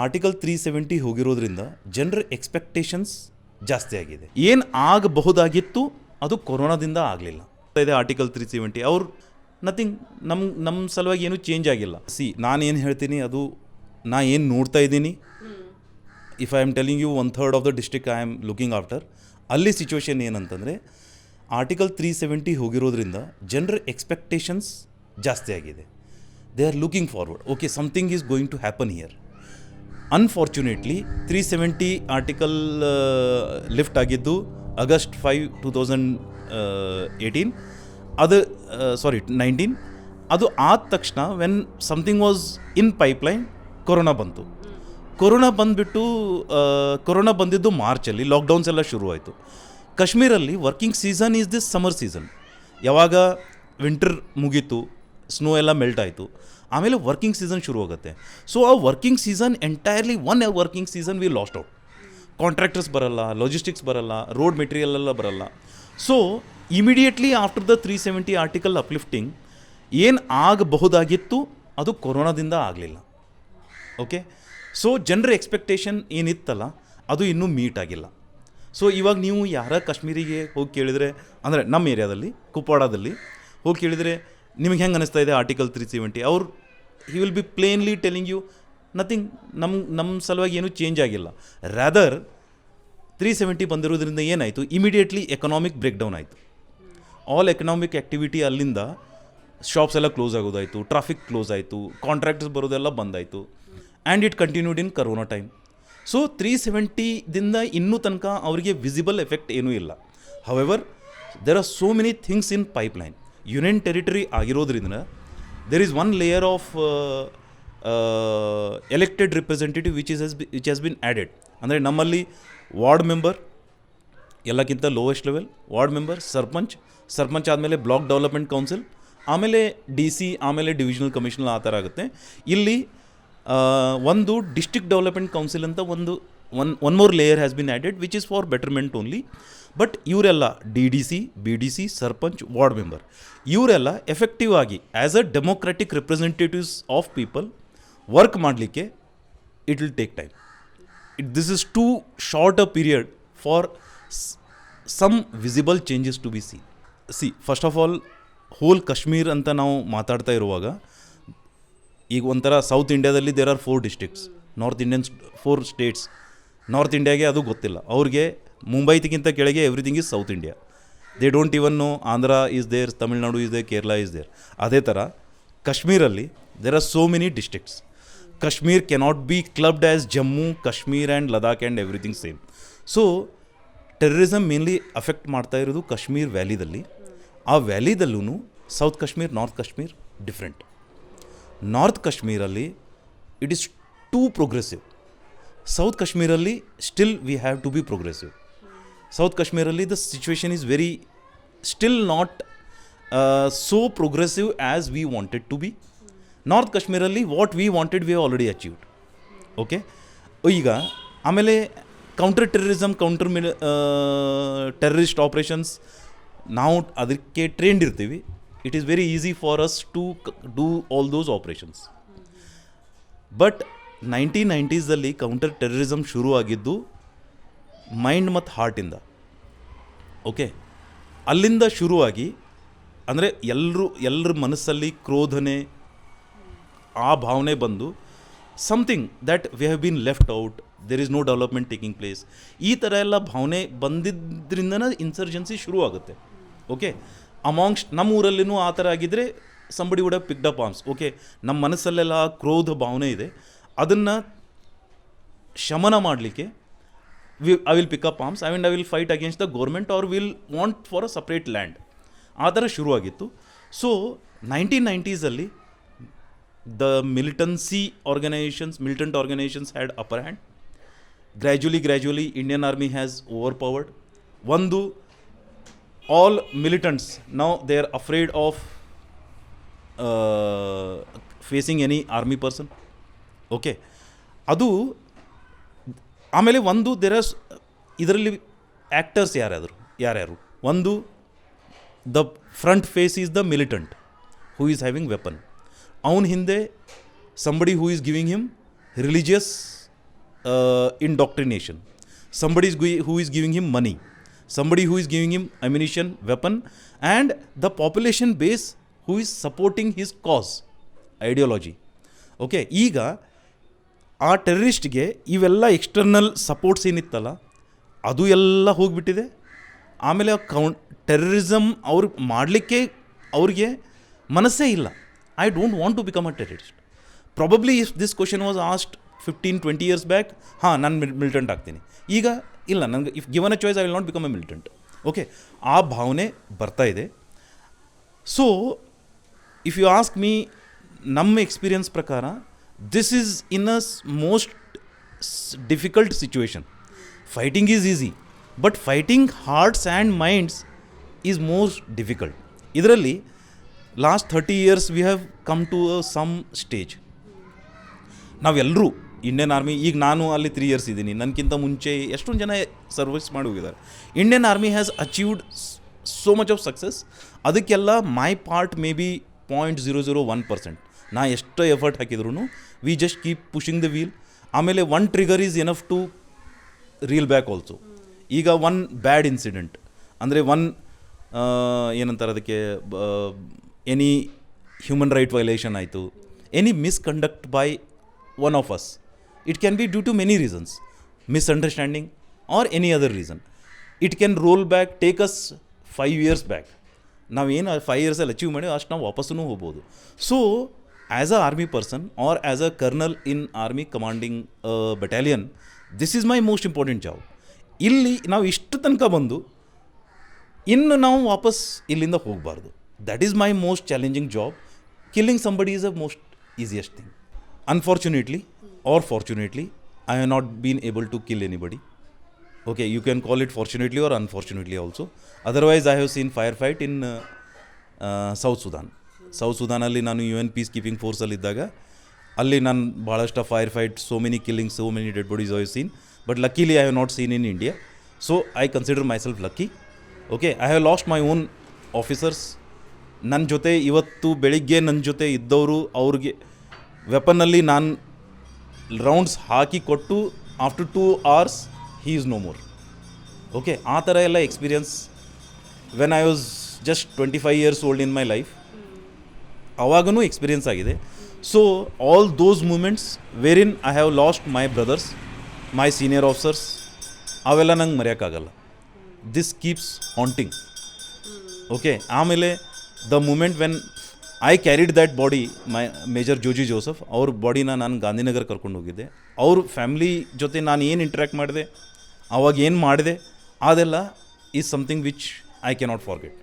Article 370 ಹೋಗಿರೋದ್ರಿಂದ ಜನರ expectations ಜಾಸ್ತಿ ಆಗಿದೆ. ಏನು ಆಗಬಹುದಾಗಿತ್ತು ಅದು ಕೊರೋನಾದಿಂದ ಆಗಲಿಲ್ಲ. ಇದೆ ಆರ್ಟಿಕಲ್ 370 ಅವ್ರು ನಥಿಂಗ್ ನಮ್ಮ ಸಲುವಾಗಿ ಏನೂ ಚೇಂಜ್ ಆಗಿಲ್ಲ. ನಾನೇನು ಹೇಳ್ತೀನಿ ಅದು ನಾ ಏನು ನೋಡ್ತಾ ಇದ್ದೀನಿ. If I am telling you 1/3 of the district I am looking after, ಅಲ್ಲಿ ಸಿಚುವೇಶನ್ ಏನಂತಂದರೆ ಆರ್ಟಿಕಲ್ 370 ಹೋಗಿರೋದ್ರಿಂದ ಜನರ ಎಕ್ಸ್ಪೆಕ್ಟೇಷನ್ಸ್ ಜಾಸ್ತಿ ಆಗಿದೆ. They are looking forward, okay something is going to happen here. Unfortunately 370 article lift ಆಗಿದ್ದು ಆಗಸ್ಟ್ 5, 2018 ಅದು 19 ಅದು ಆದ ತಕ್ಷಣ when something was in pipeline corona ಬಂತು. ಕೊರೋನಾ ಬಂದಿದ್ದು ಮಾರ್ಚಲ್ಲಿ, ಲಾಕ್ಡೌನ್ಸ್ ಎಲ್ಲ ಶುರುವಾಯಿತು. ಕಾಶ್ಮೀರಲ್ಲಿ working season is this summer season. ಯಾವಾಗ ವಿಂಟರ್ ಮುಗೀತು, ಸ್ನೋ ಎಲ್ಲ ಮೆಲ್ಟ್ ಆಯಿತು, ಆಮೇಲೆ ವರ್ಕಿಂಗ್ ಸೀಸನ್ ಶುರು ಆಗುತ್ತೆ. ಸೊ ಆ working season entirely working season V last out. Contractors ಬರಲ್ಲ, ಲಾಜಿಸ್ಟಿಕ್ಸ್ ಬರಲ್ಲ, ರೋಡ್ ಮೆಟೀರಿಯಲ್ ಎಲ್ಲ ಬರಲ್ಲ. So immediately after the 370 article uplifting ಏನು ಆಗಬಹುದಾಗಿತ್ತು ಅದು ಕೊರೋನಾದಿಂದ ಆಗಲಿಲ್ಲ. ಓಕೆ, ಸೊ ಜನರ ಎಕ್ಸ್ಪೆಕ್ಟೇಷನ್ ಏನಿತ್ತಲ್ಲ ಅದು ಇನ್ನೂ ಮೀಟ್ ಆಗಿಲ್ಲ. ಸೊ ಇವಾಗ ನೀವು ಯಾರ ಕಾಶ್ಮೀರಿಗೆ ಹೋಗಿ ಕೇಳಿದರೆ, ಅಂದರೆ ನಮ್ಮ ಏರಿಯಾದಲ್ಲಿ ಕುಪ್ವಾಡದಲ್ಲಿ ಹೋಗಿ ಕೇಳಿದರೆ ನಿಮಗೆ ಹೆಂಗೆ ಅನ್ನಿಸ್ತಾ ಇದೆ ಆರ್ಟಿಕಲ್ 370, ಅವ್ರು he will be plainly telling you nothing, ನಮ್ಮ ಸಲುವಾಗಿ ಏನೂ ಚೇಂಜ್ ಆಗಿಲ್ಲ. ರ್ಯಾದರ್ 370 ಬಂದಿರೋದ್ರಿಂದ ಏನಾಯಿತು, ಇಮಿಡಿಯೇಟ್ಲಿ ಎಕನಾಮಿಕ್ ಬ್ರೇಕ್ ಡೌನ್ ಆಯಿತು. ಆಲ್ ಎಕನಾಮಿಕ್ ಆ್ಯಕ್ಟಿವಿಟಿ ಅಲ್ಲಿಂದ ಶಾಪ್ಸ್ ಎಲ್ಲ ಕ್ಲೋಸ್ ಆಗೋದಾಯಿತು, ಟ್ರಾಫಿಕ್ ಕ್ಲೋಸ್ ಆಯಿತು, ಕಾಂಟ್ರಾಕ್ಟರ್ಸ್ ಬರೋದೆಲ್ಲ ಬಂದಾಯಿತು. And it continued in corona time. So 370ದಿಂದ ಇನ್ನೂ ತನಕ ಅವರಿಗೆ ವಿಸಿಬಲ್ ಎಫೆಕ್ಟ್ ಏನೂ ಇಲ್ಲ. However there are so many things in pipeline. Union territory ಆಗಿರೋದ್ರಿಂದ there is one layer of elected representative which has been added. ಅಂದರೆ ನಮ್ಮಲ್ಲಿ ವಾರ್ಡ್ ಮೆಂಬರ್ ಎಲ್ಲಕ್ಕಿಂತ lowest level, ward member, sarpanch ಆದಮೇಲೆ ಬ್ಲಾಕ್ ಡೆವಲಪ್ಮೆಂಟ್ ಕೌನ್ಸಿಲ್, ಆಮೇಲೆ DC, ಆಮೇಲೆ divisional commissioner, ಆ ಥರ ಆಗುತ್ತೆ. ಇಲ್ಲಿ ಒಂದು ಡಿಸ್ಟ್ರಿಕ್ಟ್ ಡೆವಲಪ್ಮೆಂಟ್ ಕೌನ್ಸಿಲ್ ಅಂತ one more layer has been added which is for betterment only. But ಇವರೆಲ್ಲ DDC, BDC, sarpanch, ward member ಇವರೆಲ್ಲ ಎಫೆಕ್ಟಿವ್ ಆಗಿ as a democratic representatives of people work ಮಾಡಲಿಕ್ಕೆ it will take time. This is two short a period for some visible changes to be seen. First of all whole Kashmir ಅಂತ ನಾವು ಮಾತಾಡ್ತಾ ಇರುವಾಗ, ಈಗ ಒಂಥರ south ಇಂಡಿಯಾದಲ್ಲಿ there are 4 districts, north Indians 4 states. North ಇಂಡಿಯಾಗೆ ಅದು ಗೊತ್ತಿಲ್ಲ, ಅವ್ರಿಗೆ ಮುಂಬೈತಿಗಿಂತ ಕೆಳಗೆ everything is south India. They don't even know Andhra is there, Tamil Nadu is there, Kerala is there. ಅದೇ ಥರ ಕಾಶ್ಮೀರಲ್ಲಿ there are so many districts. Kashmir cannot be clubbed as Jammu, Kashmir and Ladakh and everything same. So terrorism mainly affect ಮಾಡ್ತಾ ಇರೋದು ಕಾಶ್ಮೀರ್ ವ್ಯಾಲಿದಲ್ಲಿ. ಆ ವ್ಯಾಲಿದಲ್ಲೂ south Kashmir, north Kashmir different. North ಕಾಶ್ಮೀರಲ್ಲಿ it is too progressive. South ಕಾಶ್ಮೀರಲ್ಲಿ still we have to be progressive. South ಕಾಶ್ಮೀರಲ್ಲಿ the situation is very still not so progressive as we wanted to be. North ಕಾಶ್ಮೀರಲ್ಲಿ what we wanted we already achieved. Okay, ಈಗ ಆಮೇಲೆ counter terrorism, terrorist operations ನಾವು ಅದಕ್ಕೆ trained ಇರ್ತೀವಿ. It is very easy for us to do all those operations. But 1990s counter terrorism ಶುರು ಆಗಿದ್ದು mind ಮತ್ತು ಹಾರ್ಟಿಂದ. Okay, ಅಲ್ಲಿಂದ ಶುರುವಾಗಿ ಅಂದರೆ ಎಲ್ಲರ ಮನಸ್ಸಲ್ಲಿ ಕ್ರೋಧನೆ, ಆ ಭಾವನೆ ಬಂದು something that we have been left out, there is no development taking place, ಈ ಥರ ಎಲ್ಲ ಭಾವನೆ ಬಂದಿದ್ದರಿಂದನೇ ಇನ್ಸರ್ಜೆನ್ಸಿ ಶುರು ಆಗುತ್ತೆ. ಓಕೆ, ಅಮಾಂಗ್ಸ್ಟ್ ನಮ್ಮ ಊರಲ್ಲಿನೂ ಆ ಥರ ಆಗಿದ್ದರೆ somebody would have picked up arms. Okay, ನಮ್ಮ ಮನಸ್ಸಲ್ಲೆಲ್ಲ ಕ್ರೋಧ ಭಾವನೆ ಇದೆ, ಅದನ್ನು ಶಮನ ಮಾಡಲಿಕ್ಕೆ I will pick up arms and I will fight against the government or will want for a separate land. ಆ ಥರ ಶುರುವಾಗಿತ್ತು. So 1990s the militant organizations had upper hand. Gradually Indian Army has overpowered. All militants now they are afraid of facing any army person. Okay, adu ಆಮೇಲೆ there are ಇದರಲ್ಲಿ actors ಯಾರ್ಯಾರು the front face is the militant who is having weapon. ಅವನ ಹಿಂದೆ somebody who is giving him religious indoctrination. Somebody who is giving him money. Somebody who is giving him ammunition, weapon, and the population base who is supporting his cause, ideology. Okay, ಈಗ ಆ ಟೆರರಿಸ್ಟ್ಗೆ ಇವೆಲ್ಲ external supports ಏನಿತ್ತಲ್ಲ ಅದು ಎಲ್ಲ ಹೋಗಿಬಿಟ್ಟಿದೆ. ಆಮೇಲೆ terrorism ಅವ್ರು ಮಾಡಲಿಕ್ಕೆ ಅವ್ರಿಗೆ ಮನಸ್ಸೇ ಇಲ್ಲ. I don't want to become a terrorist. Probably if this question was asked 15-20 years back, ಹಾಂ ನಾನು ಮಿಲಿಟೆಂಟ್ ಆಗ್ತೀನಿ. ಈಗ ಇಲ್ಲ, ನನಗೆ if given a choice I will not become a militant. Okay, ಆ ಭಾವನೆ ಬರ್ತಾ ಇದೆ. So if you ask me, ನಮ್ಮ ಎಕ್ಸ್ಪೀರಿಯನ್ಸ್ ಪ್ರಕಾರ this is in a most difficult situation. Fighting is easy, but fighting hearts and minds is most difficult. ಇದರಲ್ಲಿ last 30 years we have come to some stage. ನಾವೆಲ್ಲರೂ Indian army, ಈಗ ನಾನು ಅಲ್ಲಿ 3 years ಇದ್ದೀನಿ, ನನಗಿಂತ ಮುಂಚೆ ಎಷ್ಟೊಂದು ಜನ ಸರ್ವಿಸ್ ಮಾಡಿ ಹೋಗಿದ್ದಾರೆ. Indian army has achieved so much of success. ಅದಕ್ಕೆಲ್ಲ ಮೈ ಪಾರ್ಟ್ ಮೇ ಬಿ 0.001%. ನಾ ಎಷ್ಟು ಎಫರ್ಟ್ ಹಾಕಿದ್ರು we just keep pushing the wheel. ಆಮೇಲೆ one trigger is enough to reel back also. ಈಗ ಒನ್ ಬ್ಯಾಡ್ ಇನ್ಸಿಡೆಂಟ್ ಅಂದರೆ ಏನಂತಾರೆ ಅದಕ್ಕೆ, ಎನಿ ಹ್ಯೂಮನ್ ರೈಟ್ ವೈಲೇಷನ್ ಆಯಿತು, any misconduct by one of us. It can be due to many reasons, misunderstanding or any other reason. It can roll back, take us 5 years back. ನಾವು ಏನು 5 years achieve ಮಾಡಿ ಅಷ್ಟು ನಾವು ವಾಪಸ್ಸೂ ಹೋಗ್ಬೋದು. So as a army person or as a colonel in army commanding battalion, this is my most important job. ಇಲ್ಲಿ ನಾವು ಇಷ್ಟು ತನಕ ಬಂದು ಇನ್ನು ನಾವು ವಾಪಸ್ ಇಲ್ಲಿಂದ ಹೋಗಬಾರ್ದು. That is my most challenging job. Killing somebody is a most easiest thing. Unfortunately or fortunately, I have not been able to kill anybody. Okay, you can call it fortunately or unfortunately also. Otherwise, I have seen firefight in South Sudan. South Sudan ಅಲ್ಲಿ ನಾನು UN piece keeping ಫೋರ್ಸಲ್ಲಿ ಇದ್ದಾಗ ಅಲ್ಲಿ ನಾನು ಭಾಳಷ್ಟು fire fight, so many killing, so many dead bodies I have seen. But ಲಕ್ಕಿಲಿ I have not seen in India. So I consider my self lucky. Okay, I have lost my own officers. ನನ್ನ ಜೊತೆ ಇವತ್ತು ಬೆಳಿಗ್ಗೆ ನನ್ನ ಜೊತೆ ಇದ್ದವರು, ಅವ್ರಿಗೆ ವೆಪನ್ನಲ್ಲಿ ನಾನು rounds ಹಾಕಿ ಕೊಟ್ಟು after 2 hours he is no more. Okay, ಆ ಥರ ಎಲ್ಲ experience when I was just 25 years old in my life, ಅವಾಗೂ ಎಕ್ಸ್ಪೀರಿಯನ್ಸ್ ಆಗಿದೆ. So all those moments where in I have lost my brothers, my senior officers, ಅವೆಲ್ಲ ನಂಗೆ ಮರೆಯೋಕ್ಕಾಗಲ್ಲ. This keeps haunting. Okay, ಆಮೇಲೆ the moment when I carried that body, my major Joji Joseph ಅವ್ರ ಬಾಡಿನ ನಾನು ಗಾಂಧಿನಗರ ಕರ್ಕೊಂಡು ಹೋಗಿದ್ದೆ. ಅವ್ರ ಫ್ಯಾಮ್ಲಿ ಜೊತೆ ನಾನು ಏನು ಇಂಟ್ರ್ಯಾಕ್ಟ್ ಮಾಡಿದೆ, ಅವಾಗ ಏನು ಮಾಡಿದೆ, ಅದೆಲ್ಲ is something which I cannot forget.